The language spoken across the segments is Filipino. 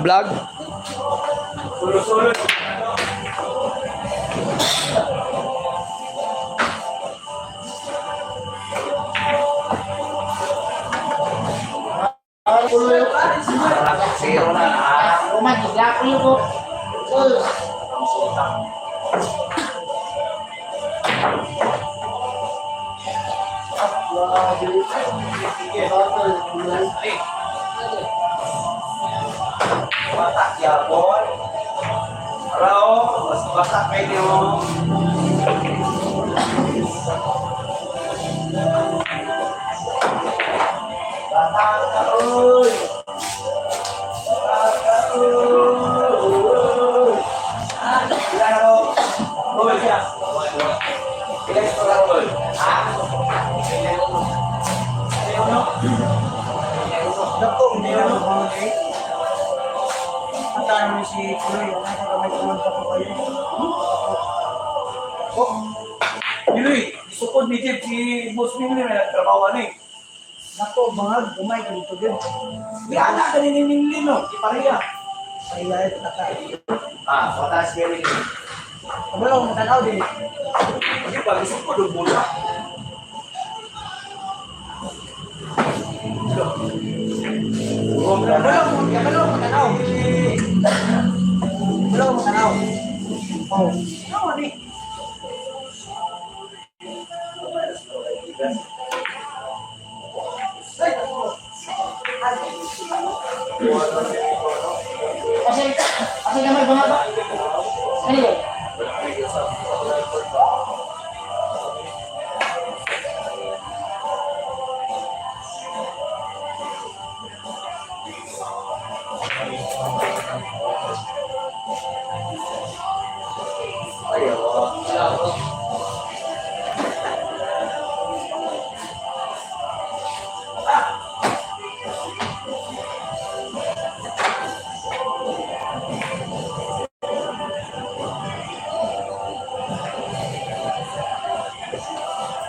vlog? Sulo-sulo. Zero na. Umagigla ko yung po. Batak yapon. Rao, mas batak kayo. Batak ka, oy. Batak ka, oy. Ilan ako? Oy, siya. Ilan ito lang, oy. Ha? Ilan ako? Naku, hindi ako okay. Puntahan mo si Kuloy, may kumanta ko kayo. Oh, Kuloy, isukod ni Jeff si Boss Ming na nagtrabaho eh. Naku, mga gumay ka dito din. May anak ka nininingin, no? Di pareha. Pareha ito na tayo. Patas kayo rin. Kabalong, matanaw din. Hindi pa, isukod ang bola. Belum matanaw. Oh, ano ni? Kasi naman bumaba. Ano yun?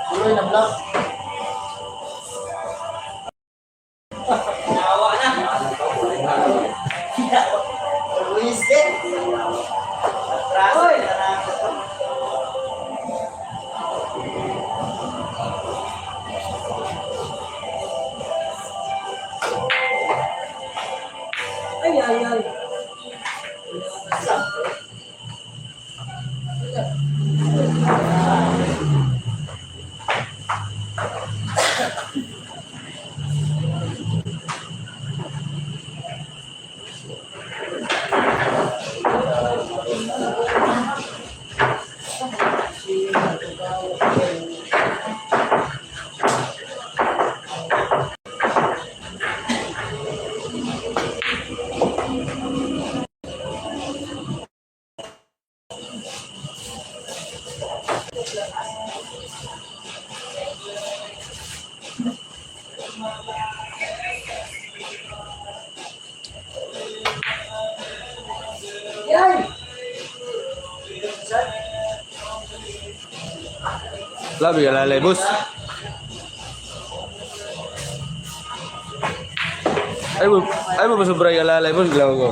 Tuloy na vlog. Nawa na. Luis din. Oy. Ay. Labi ka lalay, boss. Ay mo ba sobra ka lalay, boss? Glaw ko.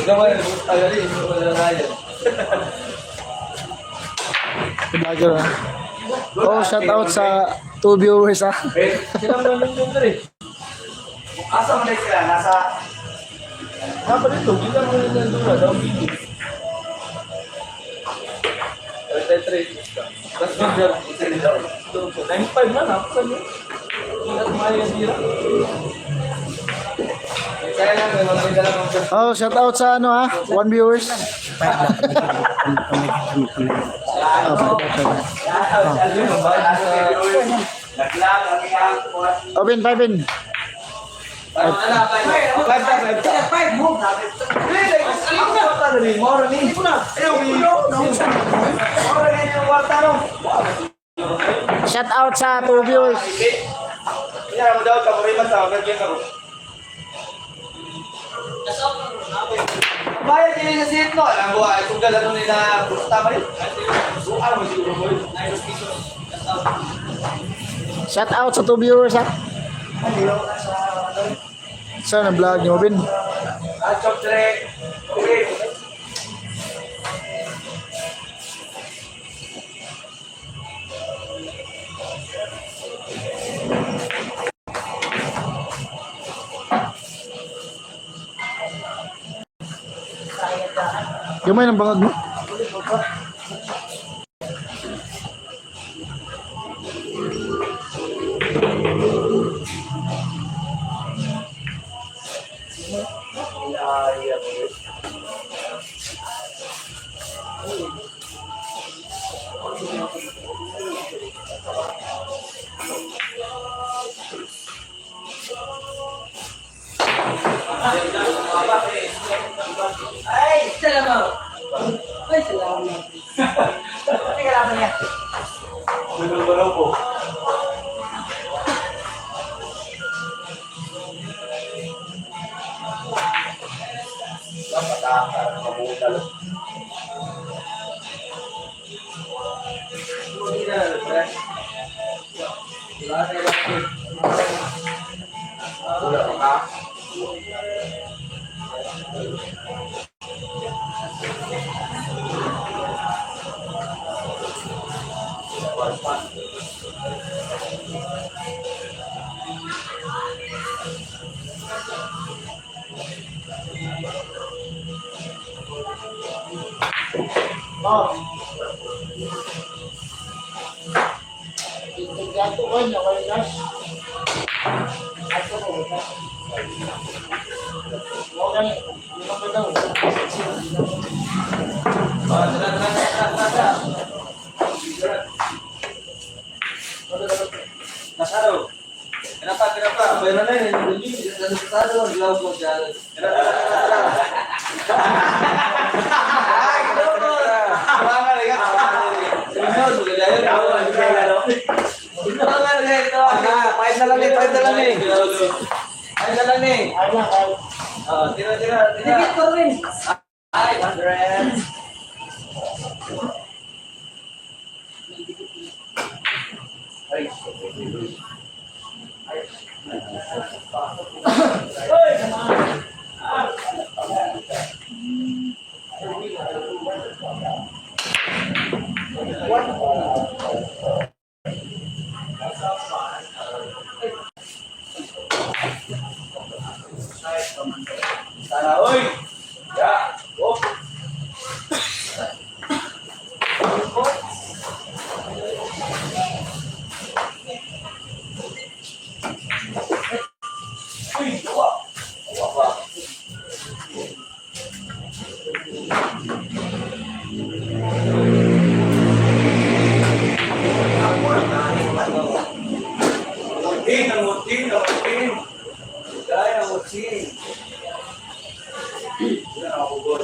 Gamay, tagali, wala na yan. Vlogger, ah. Oh, shout out sa 2 viewers, ah. Sila mo lang yung rin. Asa mo na sila? Nasa dito, hindi mo lang yung dura. Daw video. 33. Tapos mag-jar. 95 na, napasan yun. Hindi na tumayo yung tira. Kaya lang, may mga dala kong jar. Oh, shout out sa ano, ah. 1 viewers. Naglag, ang iyang Open, Pavin. Shout out sa 2 viewers. Bayad din sa seat no. Alam mo, ay kung galano nila gusto tama rin. Ano mo siguro mo? Shout out sa 2 viewers, ah. Saan ang vlog niyo, Bin? Chop tre. Okay. Gamay ng bangag mo. Ay, salamat. Ay, salamat. Ano kalaban niya? Baro po. Oh. Gato ko niya, wala gas. Ato ko, gas. Wala ni, lima pa daw. Masaro. Kenapa? Bayarnya ini dan satu jawab modal. Ay lang, ay. Dikit ko rin. 500. Sana, oi. Ya, oh. Uy, wah. Muting. Gaya muting. Ya, aku gol.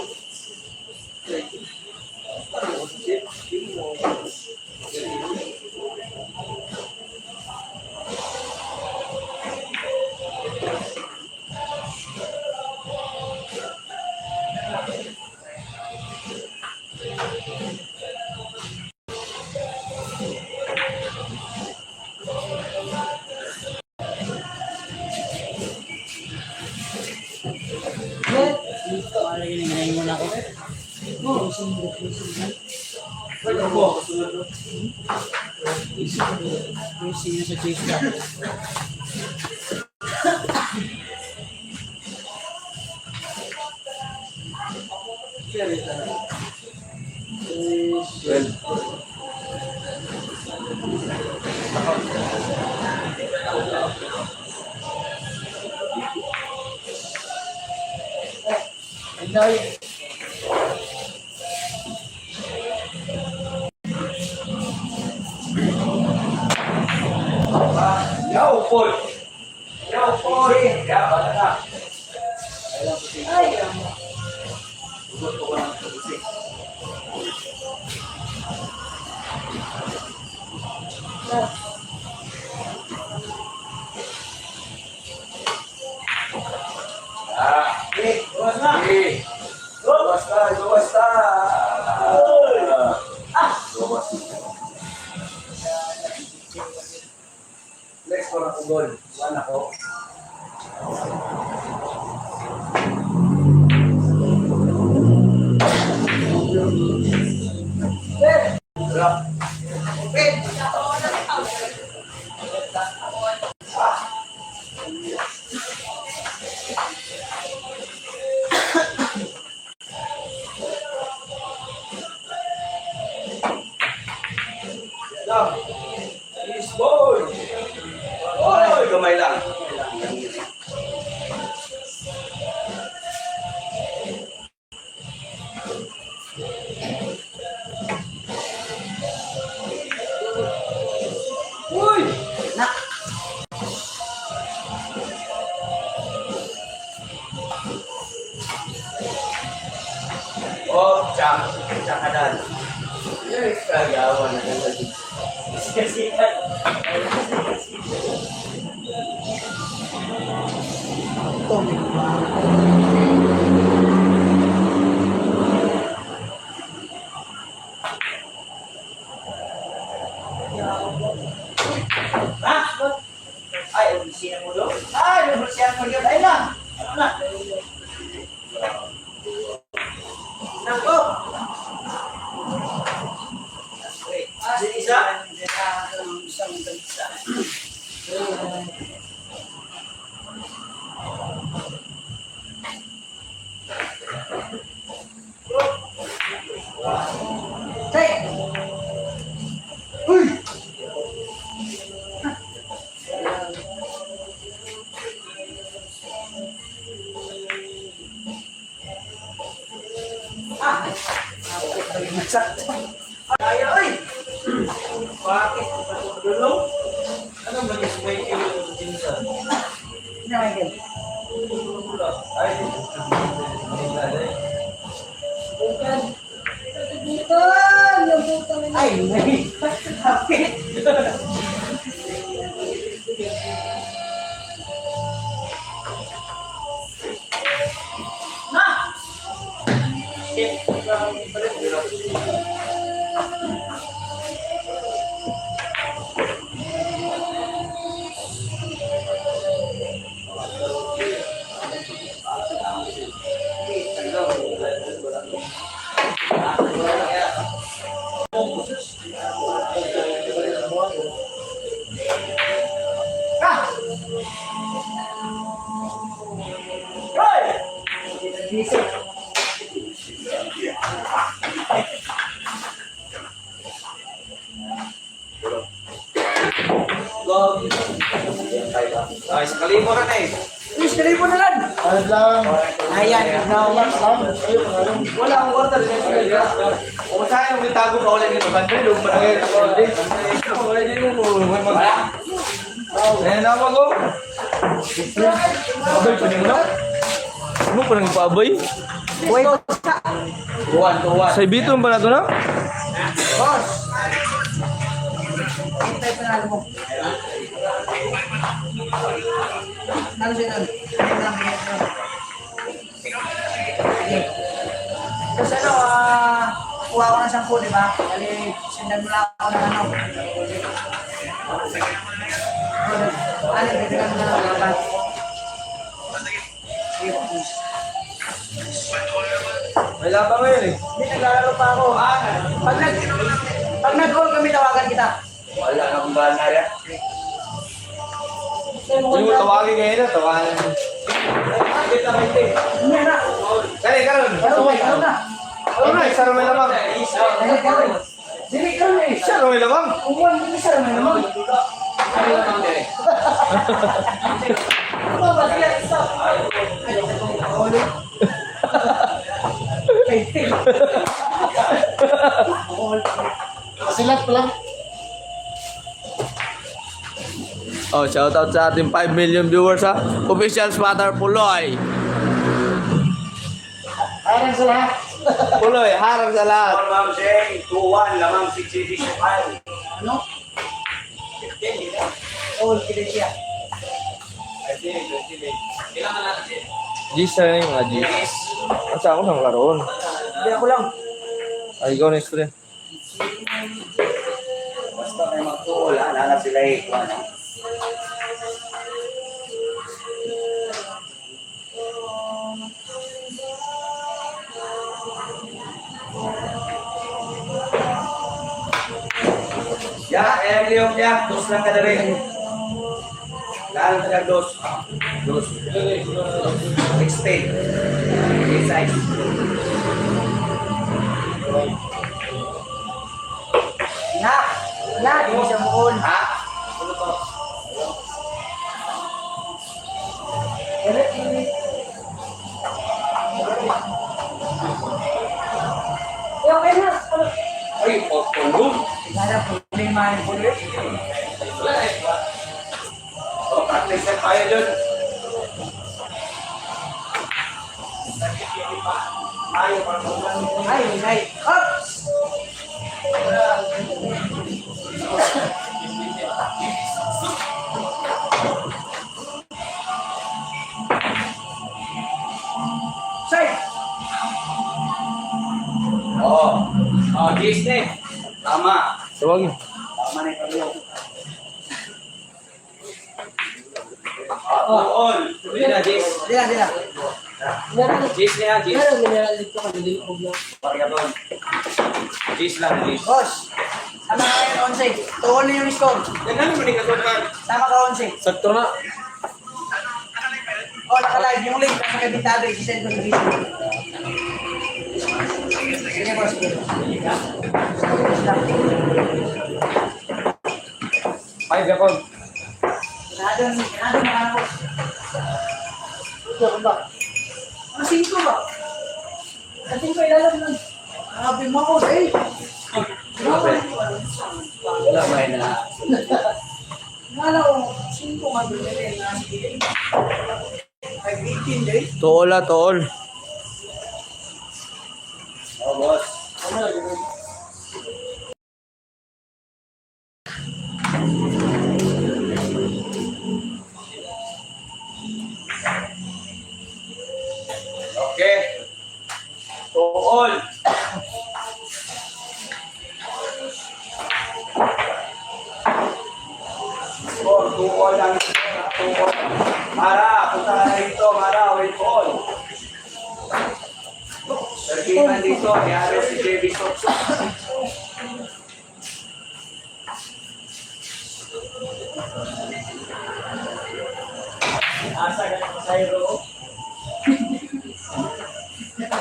Dito, ano yun, hinahin muna ako. Busing na sa chase ka. Ay, Jauh, Pol. Ya, balik na. ay, Ugot ko lang sa busik. Luwas na. Luwas na. Luwas na. Lex, walang ugol. Wala ko. Is boy! Boy! Gamay lang. Uy! Na! Oh, tsakadan. Yes, kagawan na lang. Sikat. Ay, ubusin mo doon. Ay, ubusin mo doon. Ay na. Ano na? Nako. Isa? Isang bansa. Hey! Uy! Ay, ay! Bakit? Dulong? Ano ba yung may kilo ng jinsan? Hindi na Michael. Ay, bukan. Ay, may kapit. Na! Ay, sekali mo rin eh. Sekali mo na lang. Ano lang? Ayan, Relax lang. wala akong water. Kung saan yung itago pa ulit nito, bandre, lupa na ngayon ako ulit. Wala din mo. Wala. Ayan na ako. Abay, panimula. Ano pa nang ipaabay? Tuwan. Sa ibiton pa na ito na? Boss! Hintay pa na mo. Ano siya nun? Tapos ano, kuha ko ng 10, di ba? Kali, sindan mo lang ako ng ano. Ano, bigyan mo na lang ako. May labang ngayon eh. Hindi, naglalaro pa ako. Pag nag-goal kami, tawagan kita. Wala na kung bahan na rin. Hindi mo tawagin ngayon na, tawagin. Kita mo ito. Hindi na. Kaya, karon. Ano na? Ano na, isa rin may lamang. Dili ka na eh. Isa rin may lamang. Umuwan, hindi siya naman naman. Ano ba siya? Isa. Silat pa lang. Oh, shoutout sa ating 5 million viewers ha. Official Spotter Puloy. Harang sa lahat. Puloy, harap sa lahat. Ma'am Sheng, 2-1, lamang 6-6-5. Ano? All kilig siya. Kailangan natin. Gis na yung mga Gis. Asa ako nang karoon. Hindi ako lang. Ay, ikaw next rin. Basta may magtuol, alala sila eh. Ano? Ya, liok ya, dos lang ka na rin. Lahat ka dos. Dos. Extend. Size. Na, di mo siya mukon. Ha? Okay na. Ay, tulog. Nada problema yung bulit. Oh, practice na tayo dun. Ayaw, parang Ay, ups! Say! Oo. Oh, Disney. Tama. Tawagin. Tama na yung paglaw. All. Hindi na, Jis. Di na. Jis na yan, Jis. Meron mineral dito ka, nililipog lang. Parigaton. Jis lang, Jis. Boss, sama ka ngayon 11. Tuon na yung score. Yan namin manigaton ka. Sama ka 11. Sakto na. Oh, naka-live yung link. Nasa kabintado, i-send ko sa Facebook. Sige, boss. Ay, Gapon. Ganado na boss. Ito ba? Ano 5 ba? Sa 5 ilalam lang. Sabi mo ako, eh. Wala ba na? Nala ko, 5 nga doon nila. 5-18 days. Tool la, tool. Oh, boss. Okay. To all. To all lang. To all. Mara, punta ka na dito. Mara, wait all. Sergiman dito, mayari si JB Sokso. Asa ka sa Sayro?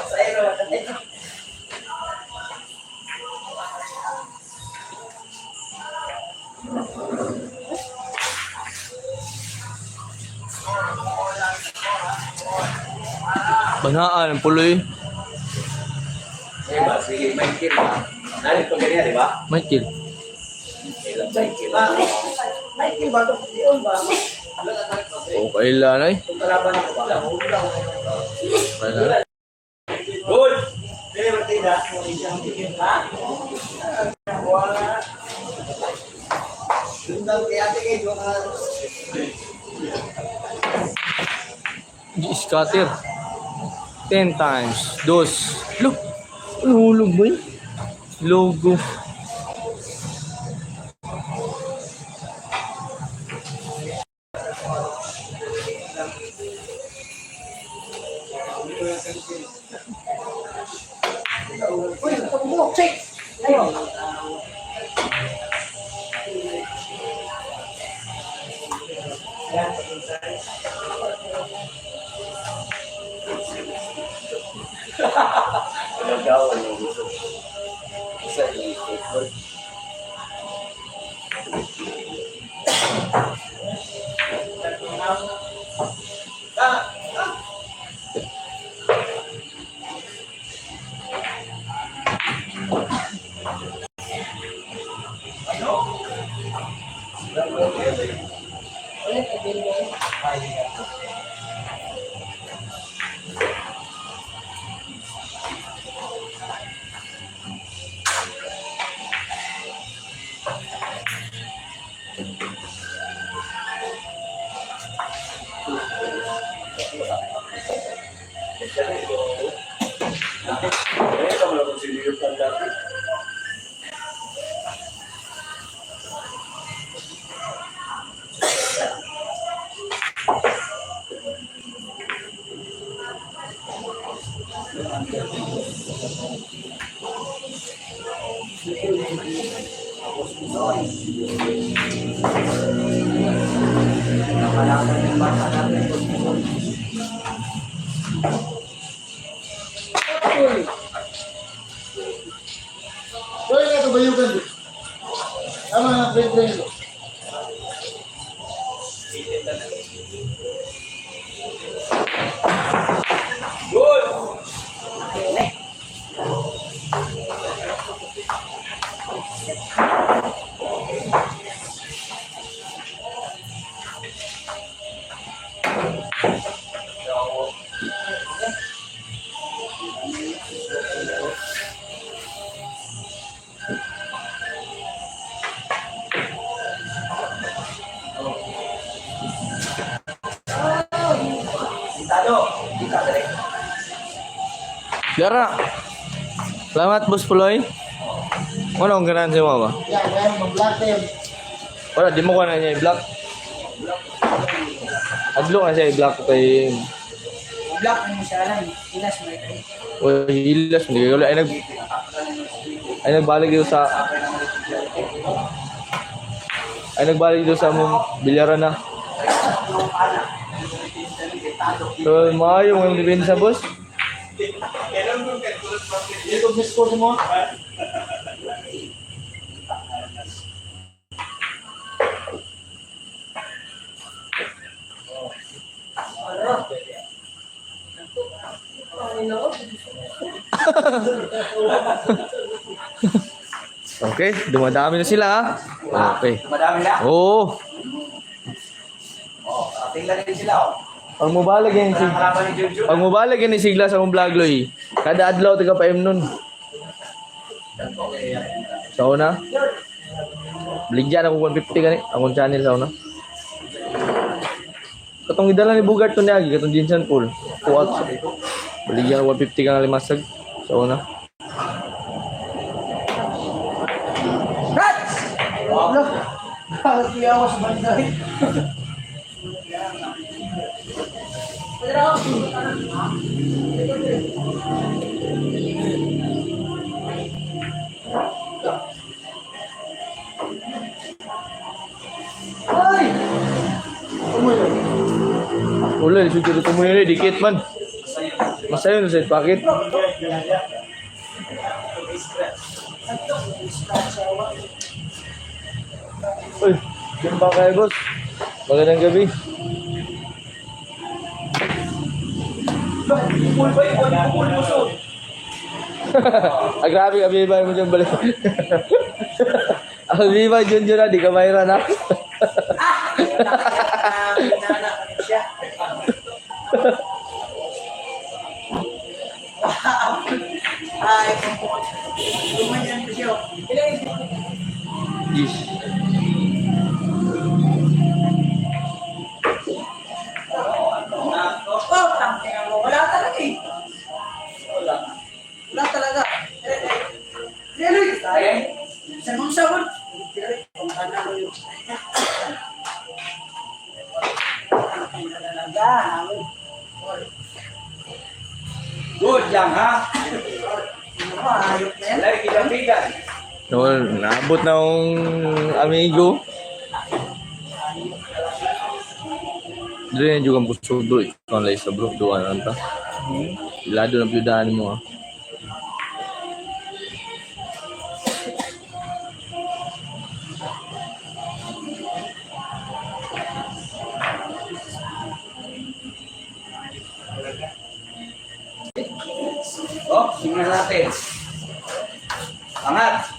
Sayro. Banhaan, puloy. Diba? Sige, may kill ba? Nalit ko ganyan, di ba? Michael. Michael ba ito? Yun ba? Okay lang ay. Kung kalaban ako ba? Okay lang. Good! Hindi, Martina. Ha? Wala. Sundang kaya tingin yung Scatter. 10 times. Dos. Look. Hulog ba yun? Logo. Uy, tabuk, check! Ayun. nagawan yung gusto. Isa yung effort. Kailangan ng bata natin. Uy, ito ba yung ganda? Tama na, friend. Talo, di ka direct. Yara. Salamat, Boss Puloy. Ano ang ganahan sa'yo mga ba? Yan, mag-black tayo. Wala, di mo ko na niya i-block. Adlo na siya i-block kay... Block mo siya lang. Ilas mo ito. O hilas, hindi ka ay nagbalik dito sa... Ay nagbalik dito sa mong bilyaran na. So, maayo mo yung depensa, boss. Ito, miss ko mo. Okay, dumadami na sila ha. Okay. Madami na. Oo. Tingnan din sila. Pag mubalag yan si... Harapan ni Jojo. Pag mubalag yan ni Sigla sa mong vlog, Loy. Kada adlaw, taga pa nun. Sa una. Baligyan ako 150 gani. Akong channel sa una. Katong idala ni Bugart to niagi, katong Jinsan Pool. Kuwat. Baligyan ako 150 ka nga limasag. Sa una. Wala. Bakit ako sa banday? Ay! Wala, dito dito mo yun, dikit man. Masayo na sa packet. Uy, yung ba kayo, boss? Magandang gabi. Pupul ba yun? Pupul mo so. Ah, grabe, abibay mo dyan balik. Abibay dyan dyan na, di ka mayroon na. Ay, lumayan ko siya. Yes. Oh, tangkina mo. Wala talaga eh. Wala talaga. Really? Sabon-sabon. Good lang ha. Ayok na yan. Lagi bigan. No, naabot na akong amigo. Dito yan juga ang puso bro. Ikaw lang isa bro. Doon na ta. Ilado ng piyudahan mo ha. Oh, simulan natin. Angat.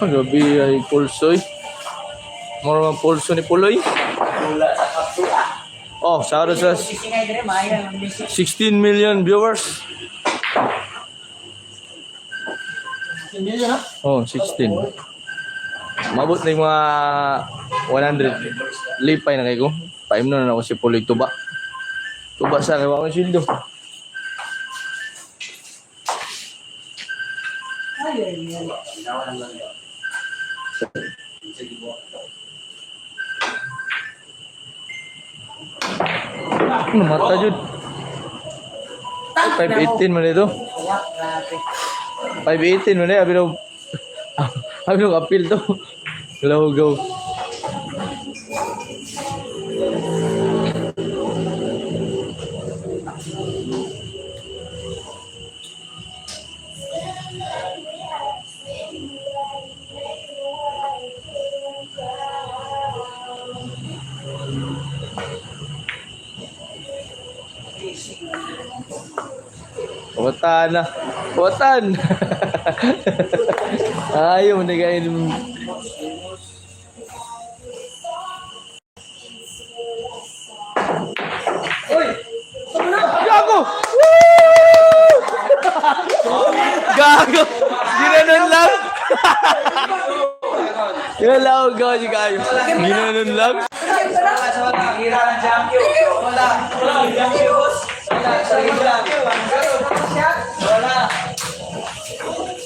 Gabi ay pulso eh. Mura mga pulso ni Puloy. Tula sa kapsula. Oh, shout out sa Sisingay din, maya ng basic. 16 million viewers. Hindi yan, ha? Oh, 16. Mabot na yung mga 100. Lipay na kayo ko. Paim na ako si Puloy tuba. Tuba sa kayo akong sildo. Ayaw yan. Ginawa ng lang yun. Sige po. Ano mata jud? 518 man ito. Kaya, grabe. 518 man eh. Abi nung appeal to. Logo. Watan na. Watan. Ayaw mo na kain. Uy! Gago! Woo! Gago! Ginanon lang. Ginanon lang si kayo. Ginanon lang. Wala. Hira ng champion. Wala. Wala. Champion. Wala. Sarili lang. Wala.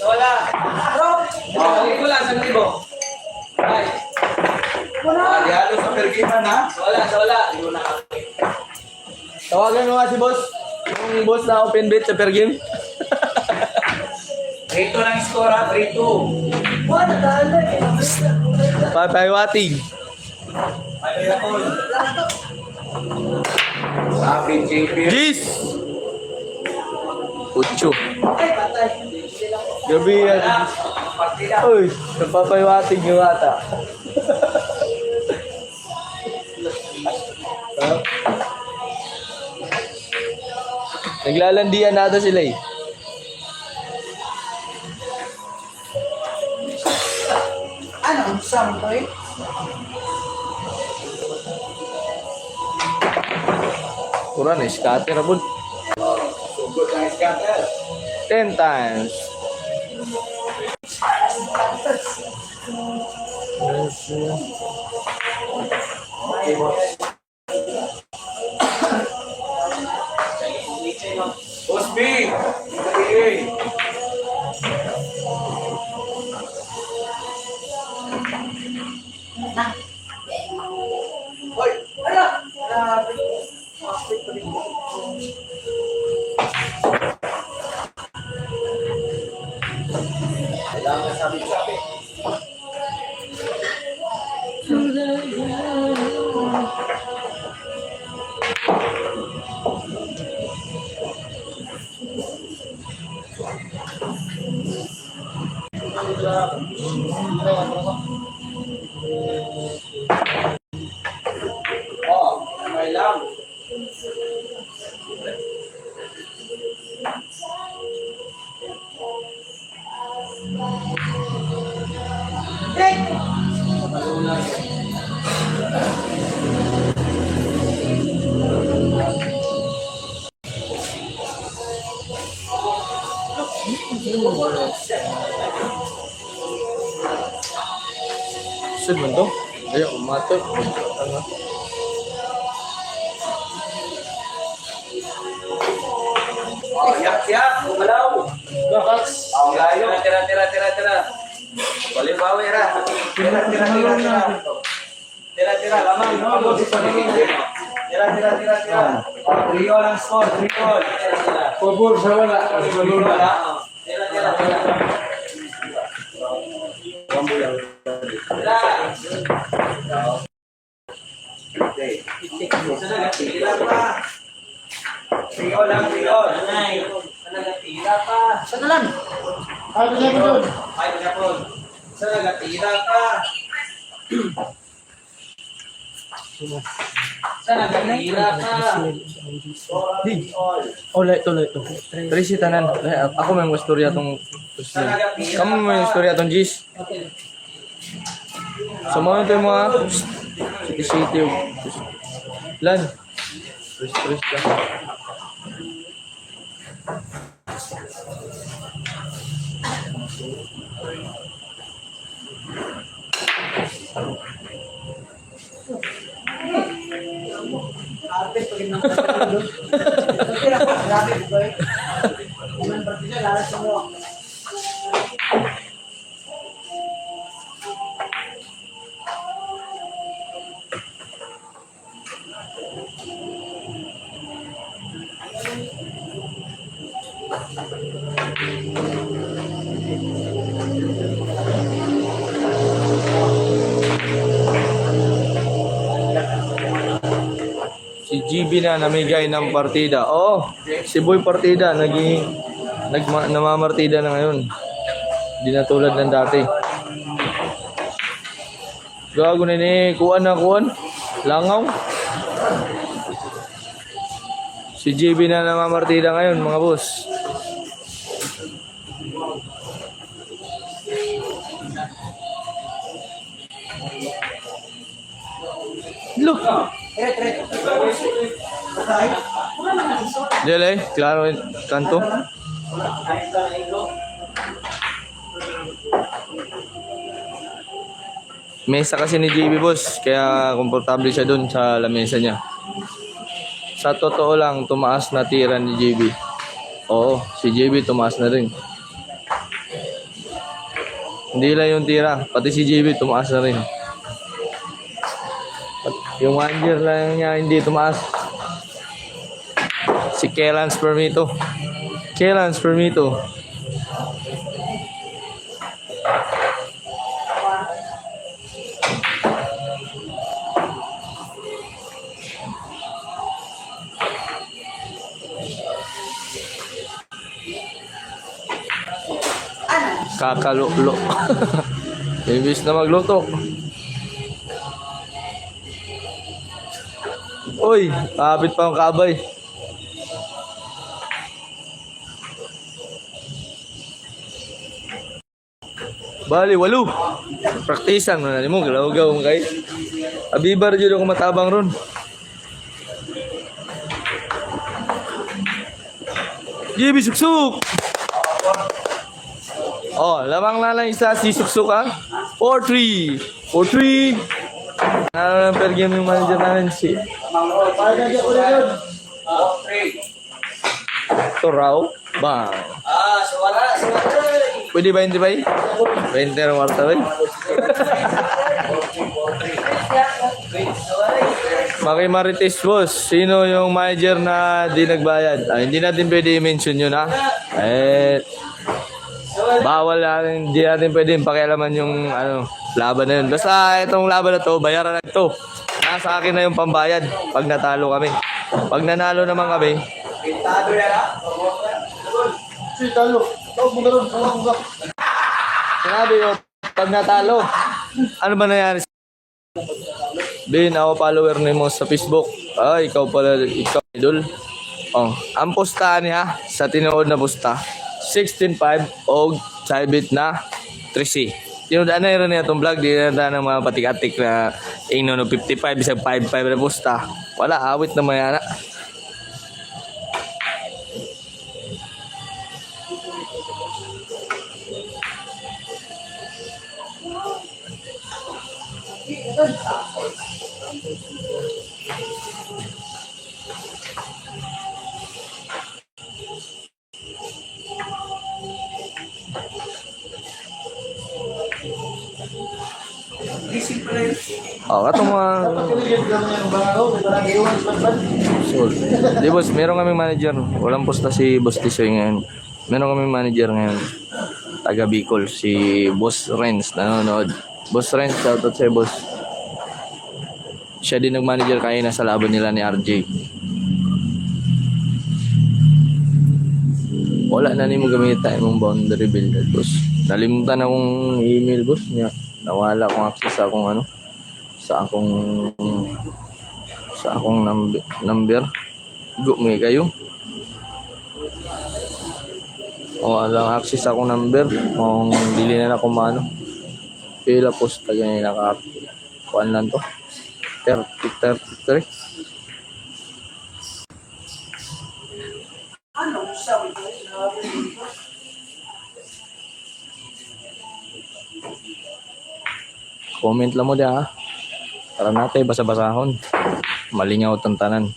Wala. Sarili lang. Sarili mo. Ay. Yalo sa pergiman ha? Wala. Wala. Tawagan mo nga si boss. Yung boss na open bet sa per game. 3-2 lang score ha. 3-2. Wala, nagkala eh. Papaywating. Ay, ako. Sabi, JP. Gis! Ucho. Ay, patay. Gabi yan. Partida. Uy, napapaywating yung ata. Naglalandian na ata sila eh. Ano, ang saan to eh? Kurang eh, scatter abon. Sugod ang scatter. 10 times. Okay, boss. Boss B. Okay. Hoy! Ala! Grabe. Bakit pa rin? Kailangan sabi-sabi. Oh, may lang. Sud man to? Ayaw, umatot. Ano? Oh, yak-yak. Gumalaw. Gaks. Oh, layo. Tira. Bali-bawi ra. Tira. Tira, lamang. Tira. Oh, 3-all ang score. 3-all. Tira. Pabor sa wala. Wala. Tira. Okay. Isa na, tira pa. 3-all lang, 3-all. Tira pa. Sagalan! Ay, bisa ko doon. Ay, kapon. Isa nagatira ka. Isa nagatira ka. Oh, ito. Trisi tanan. Ako may mga istorya tong kamu may istorya tong Gis. Sa mga ito yung mga city. Lan. Stress ka. Arte, pag ina ko. Grabe, boy. Iman partida, lalas mo. Si GB na namigay ng partida. Oo, si Boy Partida namamartida na ngayon. Hindi na tulad ng dati. Gago na ni, kuan. Langaw. Si GB na namamartida ngayon, mga boss. Look. Dele, claro, kanto. Mesa kasi ni JB boss, kaya komportable siya dun sa lamesa niya. Sa totoo lang, tumaas na tira ni JB. Oo, si JB tumaas na rin. Hindi lang yung tira, pati si JB tumaas na rin. Yung 1 year lang niya hindi tumaas. Si Kelans Permito. Kakalulo. Imbis na magluto. Uy, kapit pa ang kabay. Bali, 8. Praktisan mo na mo, galaw-gaw mo kay. Abibar dyan ako matabang ron. JB suksuk! Oh, lamang na lang isa si suksuk ha. 4-3. Per game yung manager namin si Torao. Bang. Pwede ba hindi ba? 20 na warta ba? Makimarites boss, sino yung manager na di nagbayad? Hindi natin pwede i-mention yun ha. Bawal natin, hindi natin pwede pakialaman yung laban na yun. Basta itong laban na to, bayaran na to. Nasa akin na yung pambayad pag natalo kami. Pag nanalo naman kami, sinabi ko, pag natalo, ano ba nangyari? Bin, ako follower ni mo sa Facebook. Ikaw pala, ikaw idol. Ang posta niya sa tinuod na posta, 16.5 o saibit na 3C. Tinudaan na rin niya itong vlog, di na ng mga patik-atik na ingno no 55, isang 5.5 na posta. Wala, awit na mayana. Katong mga so, di boss, meron kaming manager. Walang posta si Boss Tisoy ngayon. Meron kaming manager ngayon, taga Bicol, si Boss Renz, nanonood. Boss Renz, shoutout sa'yo boss. Siya din nag-manager kanina sa laban nila ni RJ. Wala na ni mo gamita imong boundary builder boss. Nalimutan akong email boss niya. Nawala akong access sa akong sa akong number. Go may kayo. Walang access sa akong number. Kung dili na ako maano. Pila posta ganyan kuan lang to. 33. Ano sabi ko? Comment lang mo dia ha. Para natin basa-basahon. Malingaw ang tanan.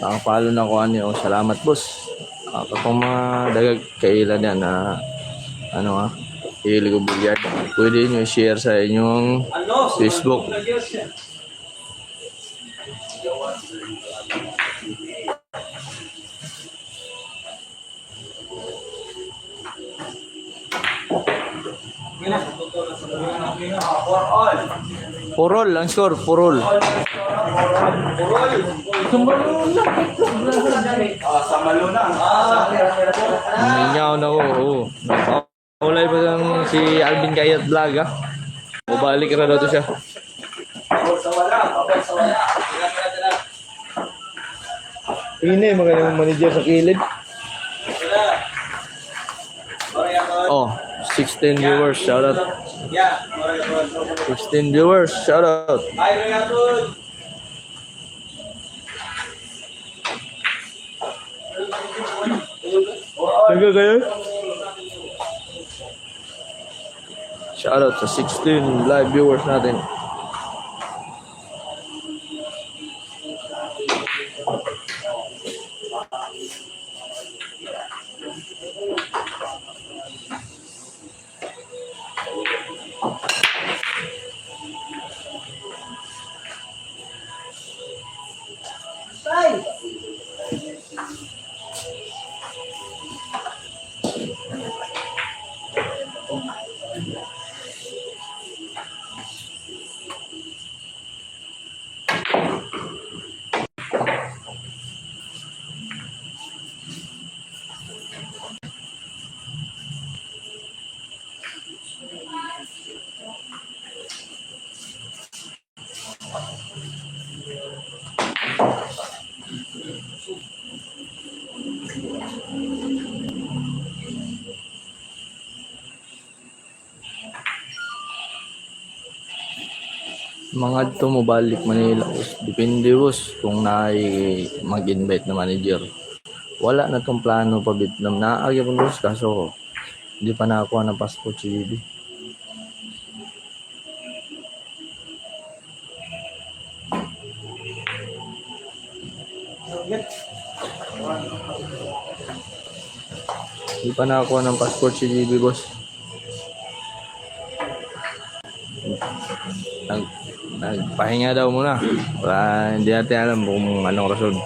Nakapalo na ko ano. Salamat boss. Kung mga dagag kailan yan na Iligo Bilyard. Pwede nyo i-share sa inyong Facebook. Purol, ang score, purol. Samalo na. Minyaw na oo. Ulay pa lang si Alvin Kayat Vlog ha. Bubalik na daw to siya. Ini magandang manager sa kilid. Oh, 16 viewers, shout out. 16 viewers, shout out. Taga kayo? Shout out sa 16 live viewers natin. Tay! Mga to mo balik Manila. Depende boss kung mag-invite na manager. Wala na tong plano pa Vietnam. Naagya ko boss kaso hindi pa nakakuha ng passport si Bibi. Hindi pa nakakuha ng passport si Bibi boss. Nagpahinga daw muna. Hindi natin alam kung anong rason.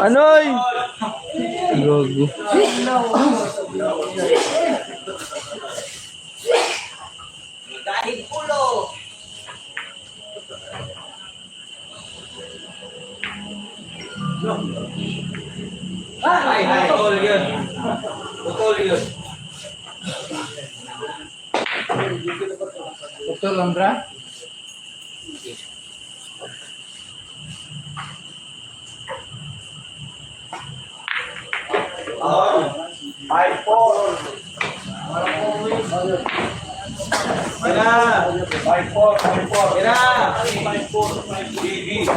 Anoy! Gago. Kahit ulo! Dr. Lambra? Five, four. Five, four. TV.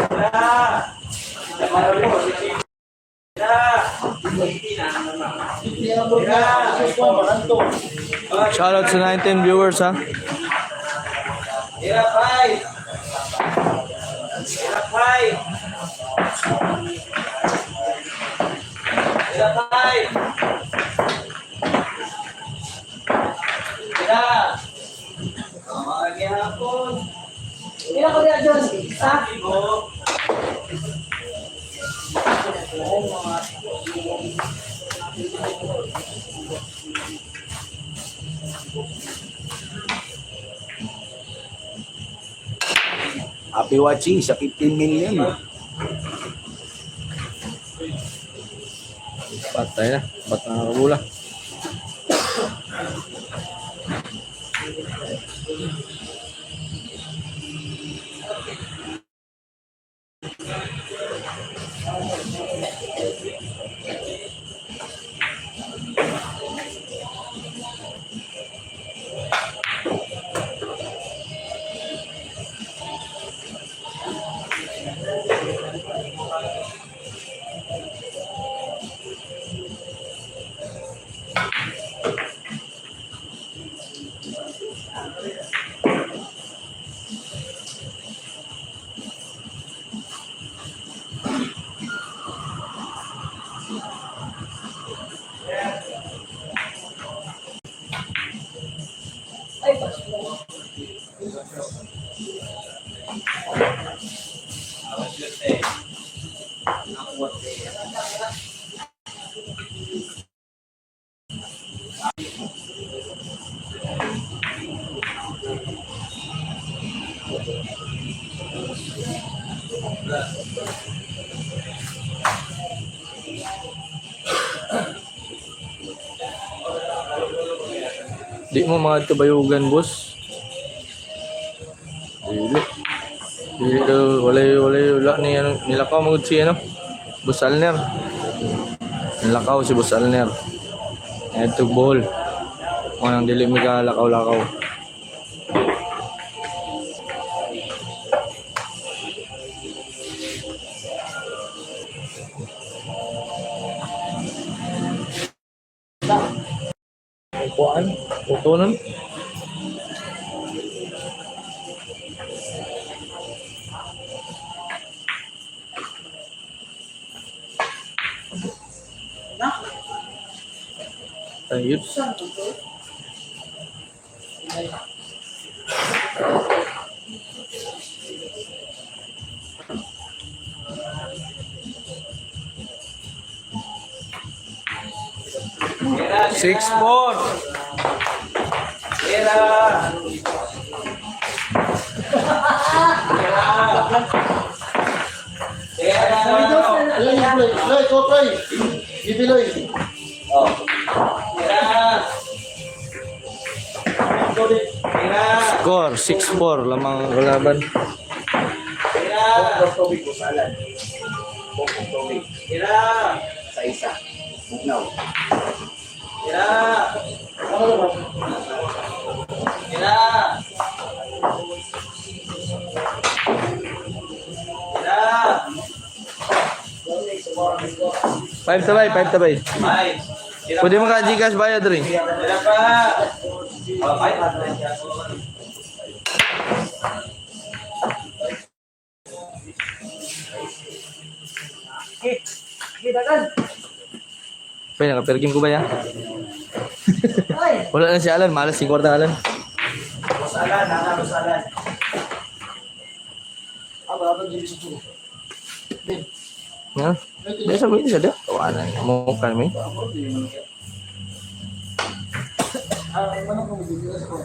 Shout out sa 19 viewers ha. Ilan ko niya, John? Isa? Happy watching sa 15 million. Patay na. Ba't nakakabula? Di mo mga tubayugan, boss. Dili. Dili daw, wala ni ano, nilakaw magud si ano. Boss Alner. Nilakaw si Boss Alner. Ito ball. Manang dili mi ka lakaw-lakaw. Kuan, utonon. Ayun. Six four. Loy, Loy, go play. Give Loy. Score 6-4 lamang ang kalaban. Tubig ko salan. Tubig. Sa isa. Bugnaw. Five tabay. Pwede mo ka Gcash bayad rin. Dagan. Pwede, naka-pergame ko ba yan? Ay. Wala na si Alan, malas si kwarta Alan. Salan. Aba, dili sa tulo. Ha? Biasa ko ini sada. Kawanan mo kami. Manong ko dili sa tulo.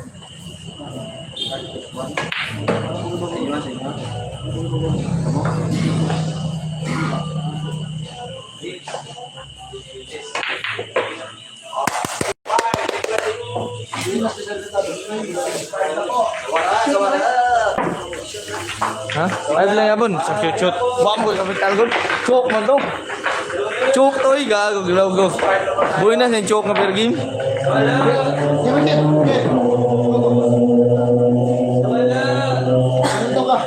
Ha? Five lang yapon. Sa shoot. Wam ko kapital ko. Choke mo to. Choke to gago go. Buhay na sa choke na per game. Ito ka.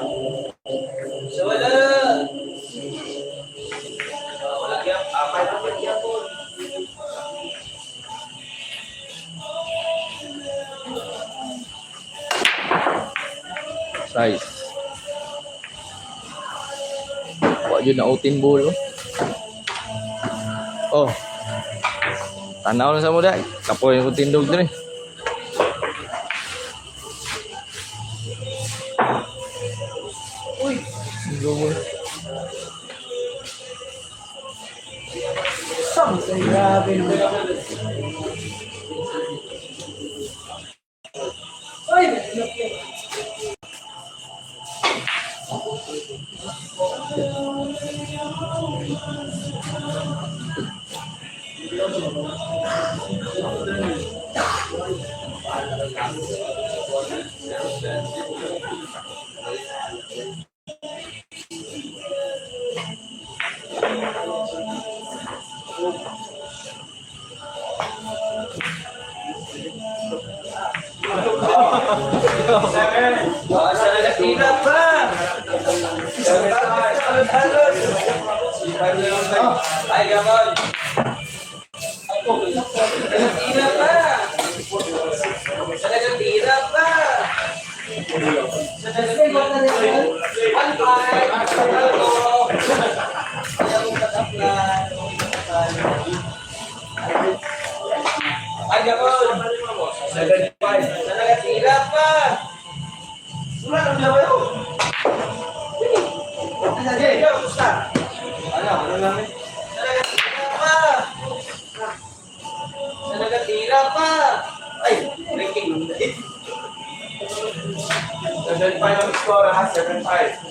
Size. Wala yun na outing ball. Oh. Tanaw na sa muda. Kapoy ko tindog din eh. Uy. Go. Something grabe naman. Uy. Final score 7-5.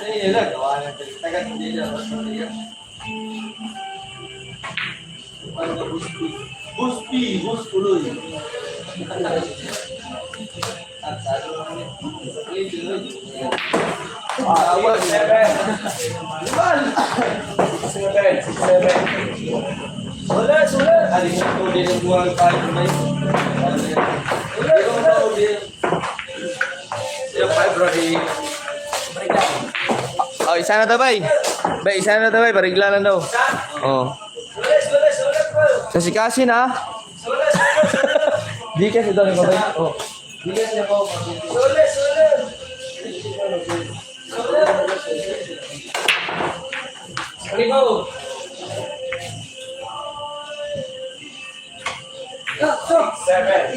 Ayun lang, gawa na. Tagat hindi na. Bus tuloy. Well, 7. Seven. Sulit. Aling ito din ang buwan tayo may. Sulit. Yung February. Oh, isa na to, bay. Bay, isa na to, bay. Parigla lang daw. Oh. Sulit, bro. Sa si Kasin, ha? Di kasi daw yung bay. Oh. Di kasi ako. Sulit. Kalibaw. So, 7.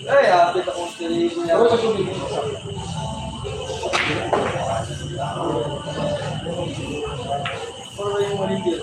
Ay, hapit akong siligo niya. Pero yung maligid.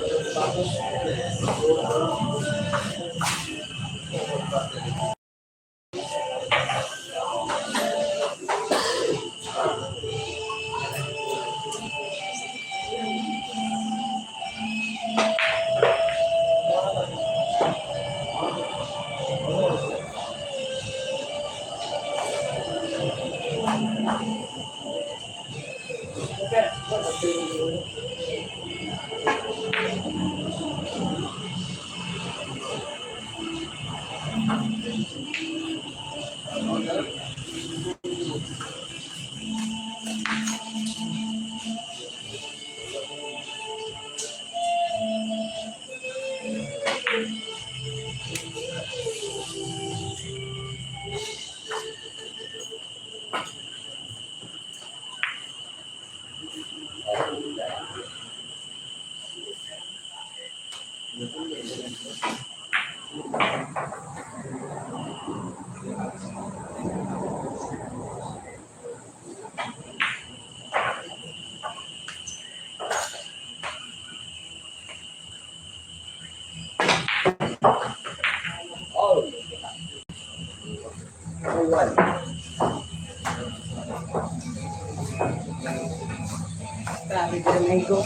grabe din ang ko.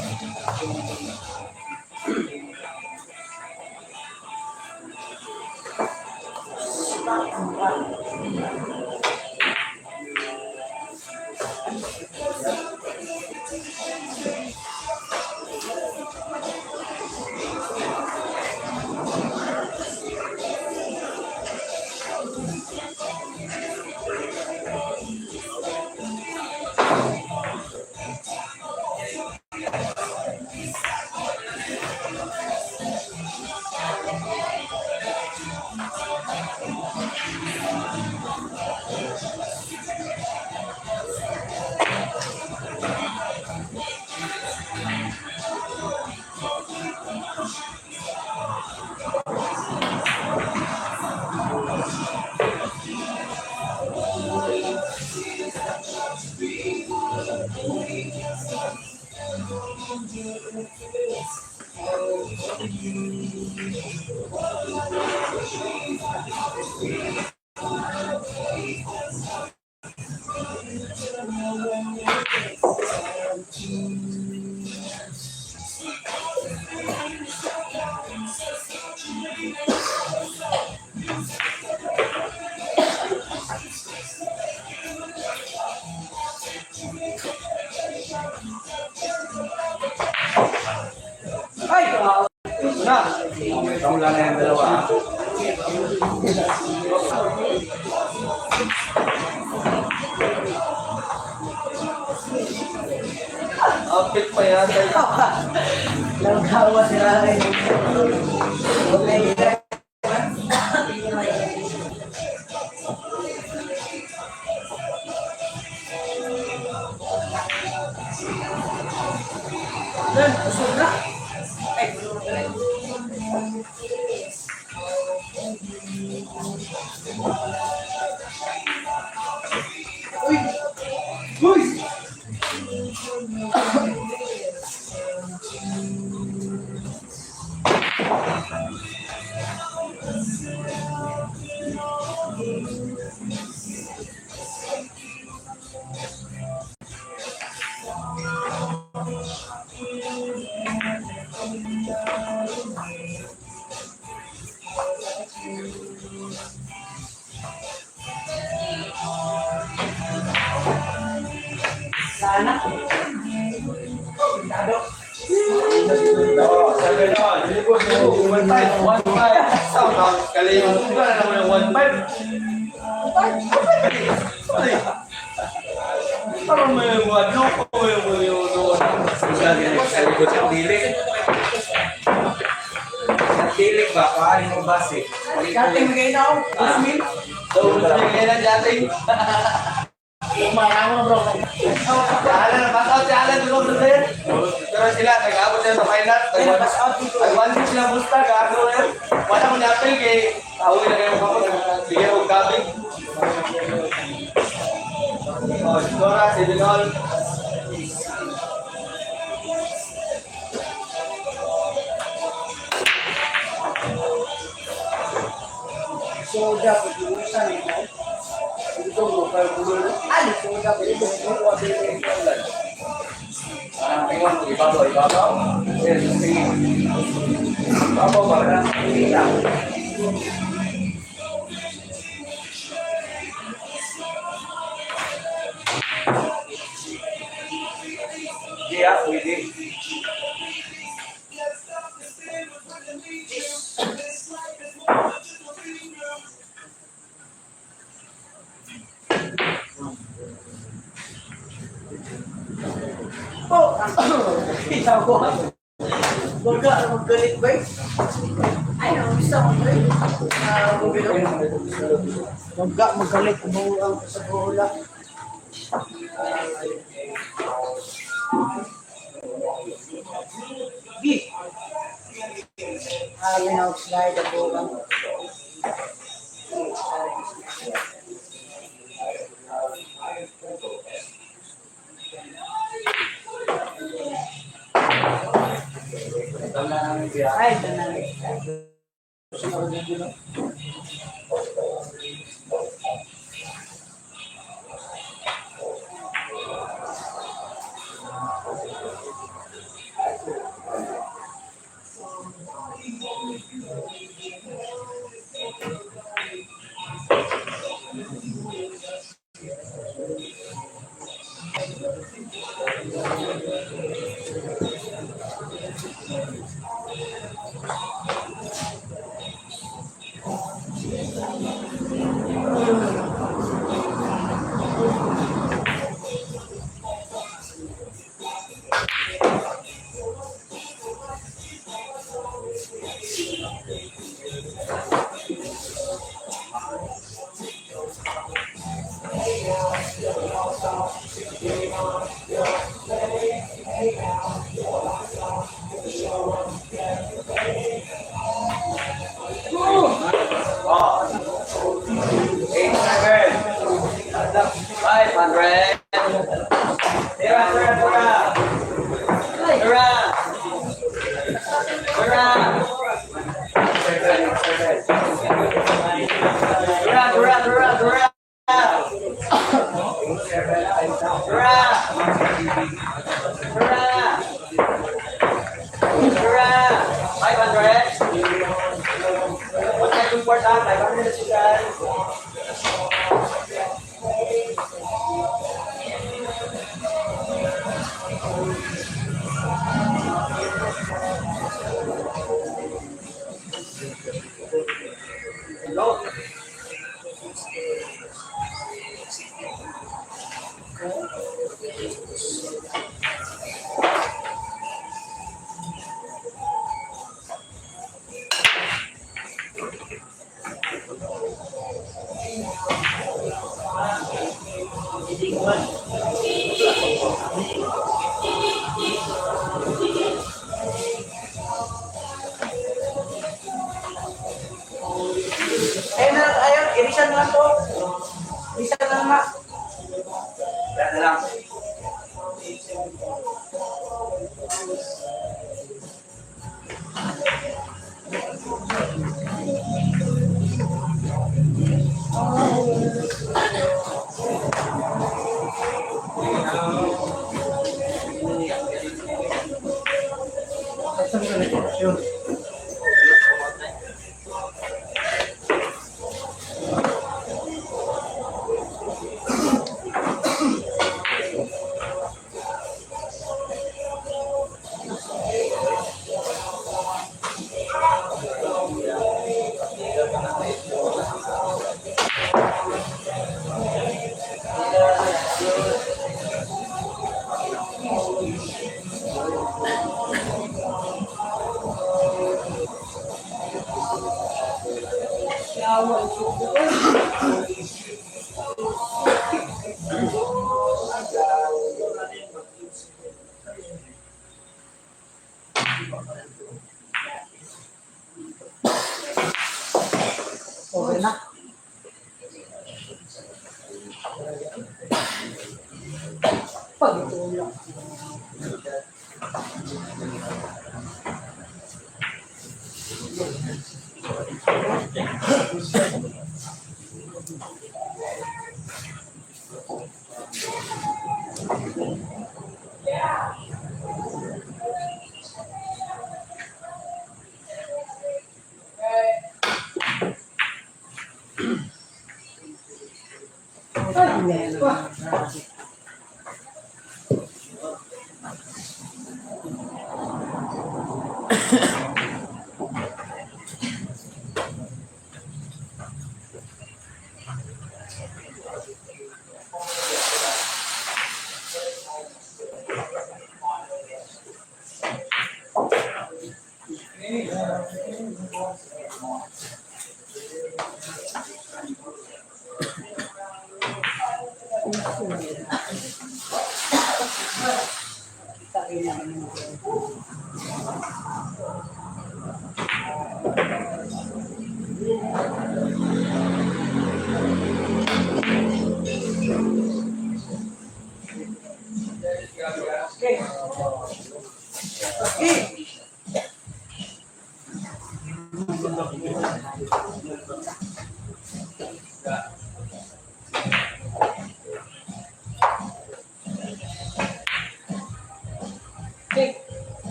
Ay! Na! May tawla na yung dalawa. Outfit pa yan. Nagkawa sila rin. Dan, busog na. Ay, busog na. Uy! Uy! Sana. Dado. Oo, sabi na. Libo, libo. 1.5. 1.5. Sound out. Kalimutan ko na naman yung 1.5. Sorry. Parang may ano ko yung social media sa likod ng dilik. Sa dilik ba? Kain mo base. Dating magay na ako. Usmin. So, bigay na dating. Marami bro. Jalan na, pass out si Alan, tulog na din. Pero sila, nag-abot sila sa final. Nag-1 sila busta, gago na yun. Wala ko na-apil kay Awi na kayo kapag bigyan ko kabing. Oh, Dora, si Dinol. Soda, pag-iusan ito. Ito mo, pag-iusan. Ano, soda, pag-iusan. Tingnan mo, ibabaw. Yes, sige. Ibabaw ba na? Kita. Yeah, pwede. Oh, kita ko. Baga, magalit ba? Ay, ang isa mo ba? Baga, magalit. Umuulang sa bola. Gi. Ayun ang slide ang bola. Ay, tanang. Ayun, irisan na lang to. Irisan na lang na. Yan na lang. Yun. Okay na. Pag-ito lang.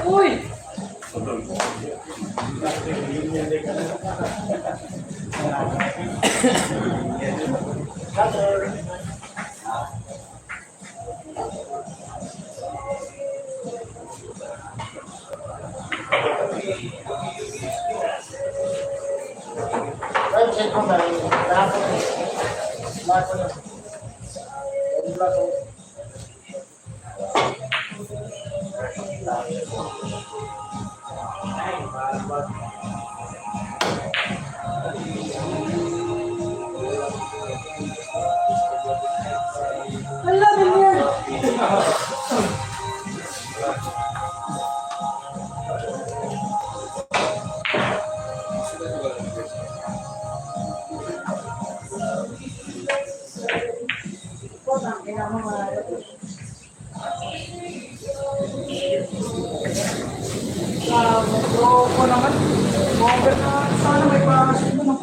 Uy! Right, check mo na. Lahat ko na. Lahat ko na. Lahat ko na. Wala na yan. Ko naman. Over na sana may pasin mo.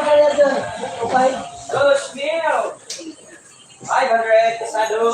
Kaya dyan. Okay. Dos mil. 500 kasado.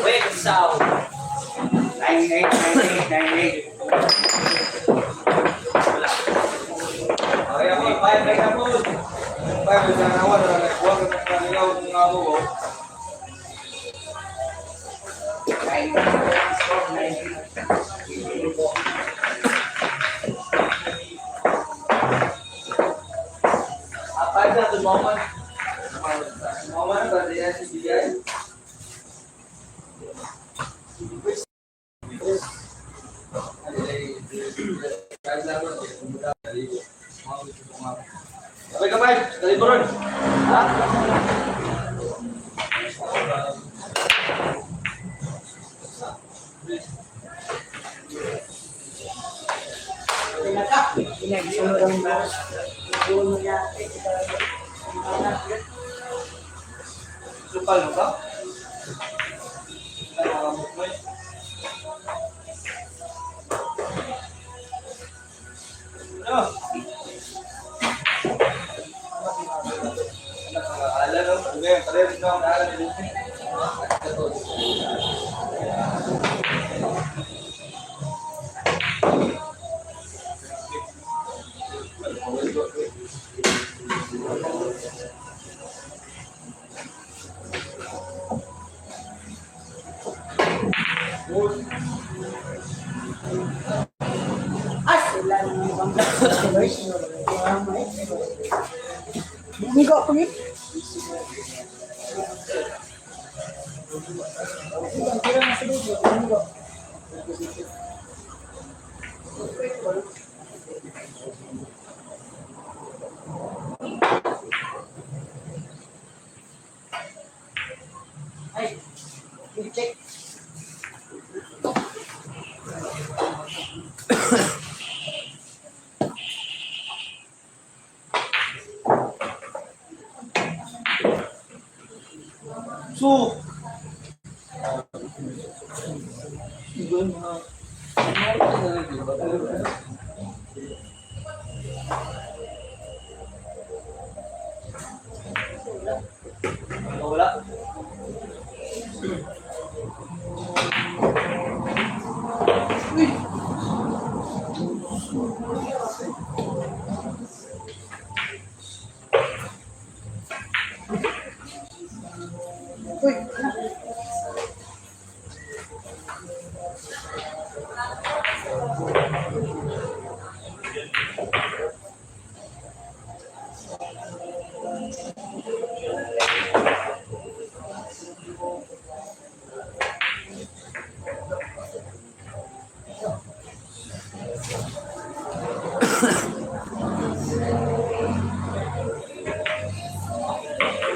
Wait, sound. 98. Okay, ako, 5 na po. 5 na nawan, nagkuha ka ng kanilaw ng mga mo. Apa aja tuh momen? Momen berarti si dia. Sampai kapan? Dari turun. Hah? Supal mo ka? Ano? Alam mo, pareho na ang alam mo. Bumigo ako ni. Su! Wala.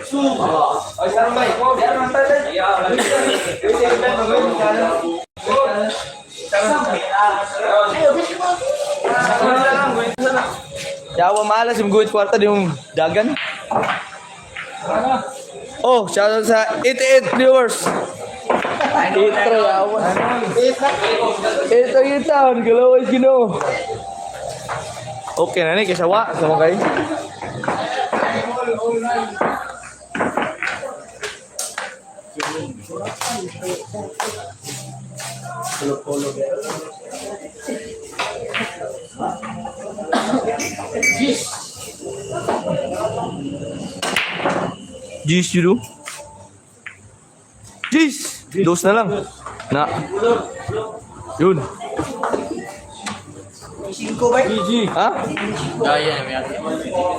Su! Ay, sarang bay. Sarang bay. Yawa malas yung guhit kwarta di yung dagan. Oh, shoutout sa 88 viewers. Itro yawa. Ito yung taon, galaway gino. Okay na ni, kasawa. Sama kayo. Jis dulu. Jis. Dos na lang. Na. Yun. 5 ba? Ha?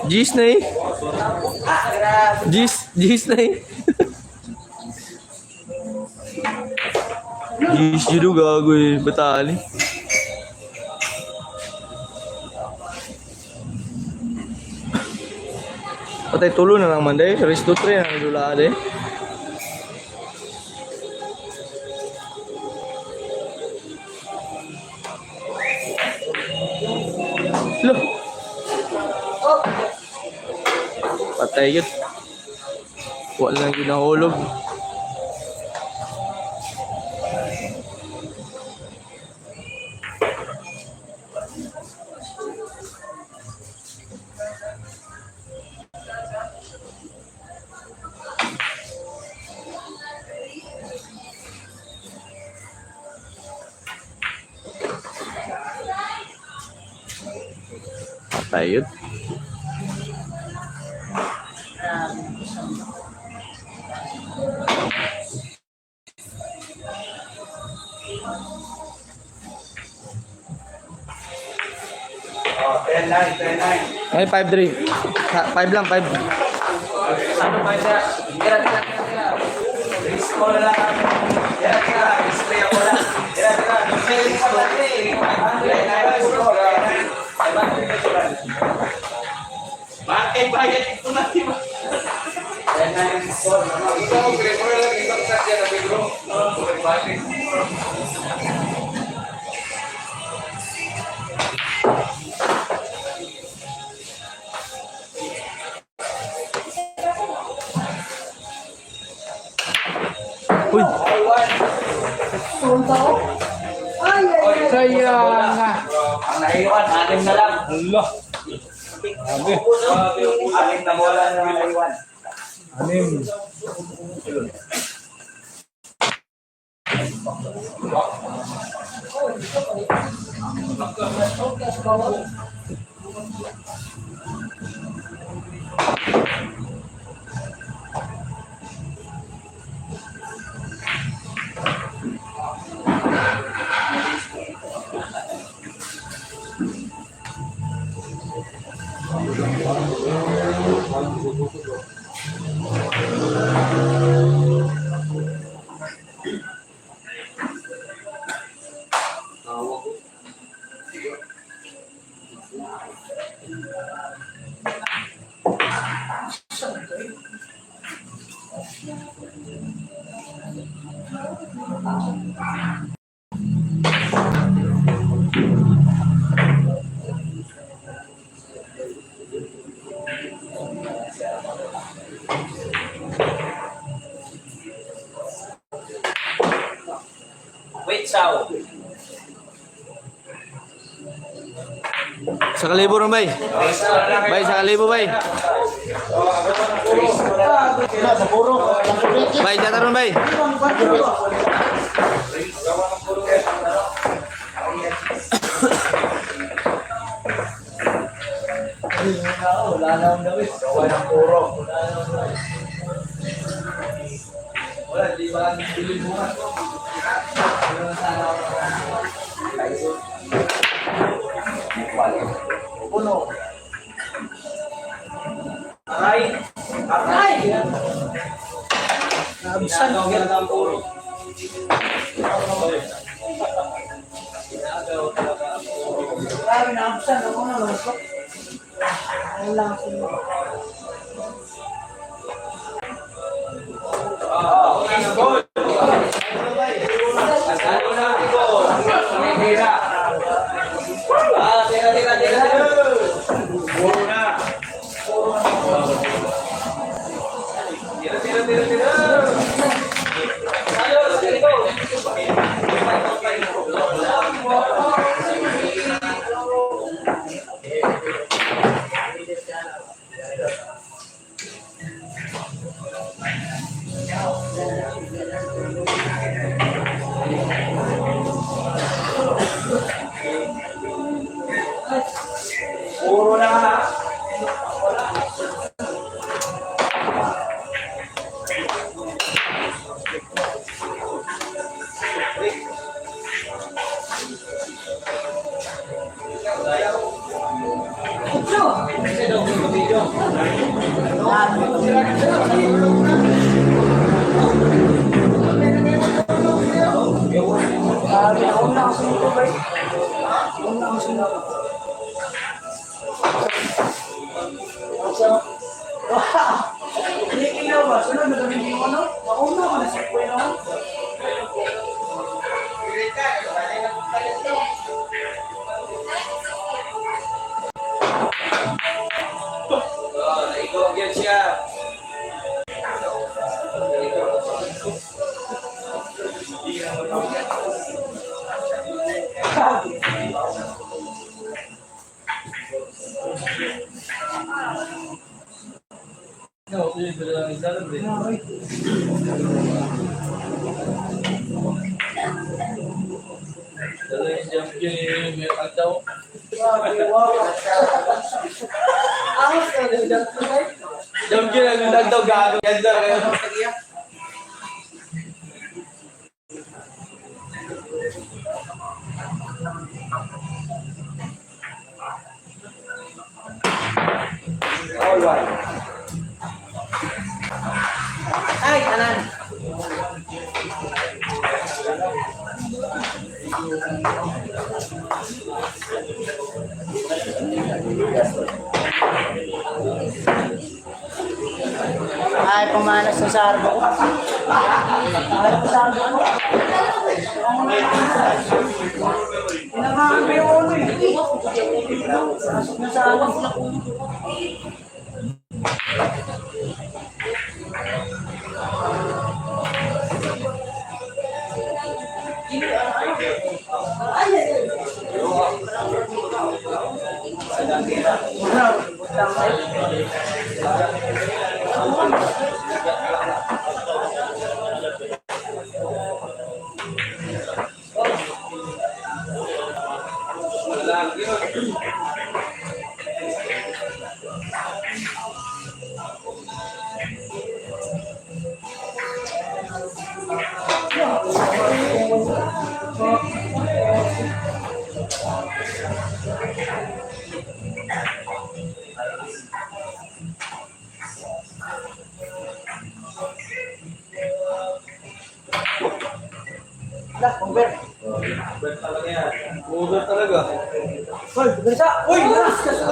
Jis na eh. Jis na eh. Jis dulu gago eh. Batali. Patay tulo na lang man day. Resto 3 na nagdula day. Loh. Patay yun. Wala nang ginahulog. Patay yun. Oh, 10-9, 10-9. Ay, 5-3. 5 lang, 5. Ano ba siya? Tira. Risk ko na lang. Tira. Display ako lang. Tira. Display ko lang. Bakit bayad ito na, di ba? Ikaw, gripper lang. Ikaw sa siya na bigro. Bakit? Uy, Kaya nga. Ang naiwan, 6 na lang. Allah. Sabi. 6 na bola na naiwan. Anim. isaw. Sa kalibo rin, bay. Bay, sa kalibo, bay. Sa puro. Bay, dyan rin, bay. Wala na akong gawin. Gawa ng puro. Wala, di ba ang bilibuhan ko? Wala na sana ako. Puno. Aray! Aray! Naabsan ako yan ang puro. Grabe, naabsan ako na lusok. Wala ako. Gol! Ano na ito? Tira. Tira. Puro na. Tira. Ayos, dito. Puro na. Hindi ilaw ba? Sunod na gawin yung ano? Mauna ko na sa kweno. Naigo yan siya. Jam gila ng dagdaw gago. Ganda kayo. Alright. Ay, kanan. Ay, pumanas sa sarbo ko. Ay, sarbo ko. Pinangahan ko yung ulo eh. Pasok na sa alam ko na ulo. Uber talaga. Hoy, bersa! Uy, beras ka sa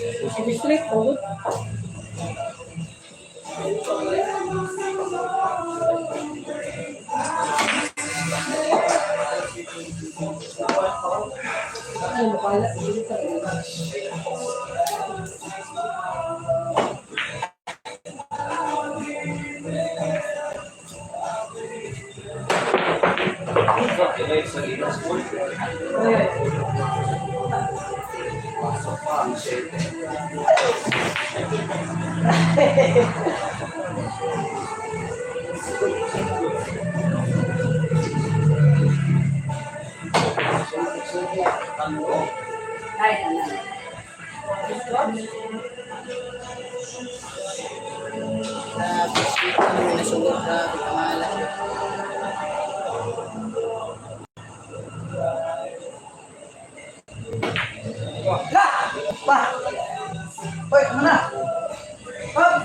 District, oh. Ano pala? Ay, Ha! Pa! Hoy, ano na? Hop!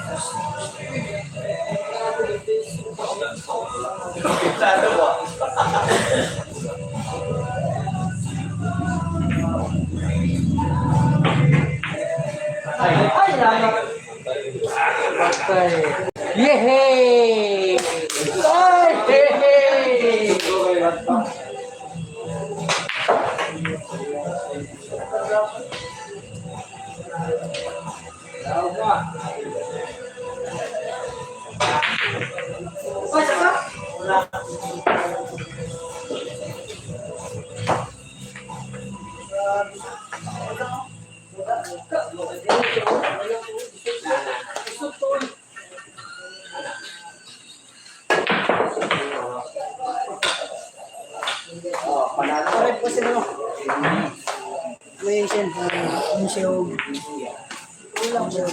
Pintado mo. ay, lalo. Yehey! Ay, yehey! Ay, saka? Pare po sila mo. May siya, museo. Ulang mo.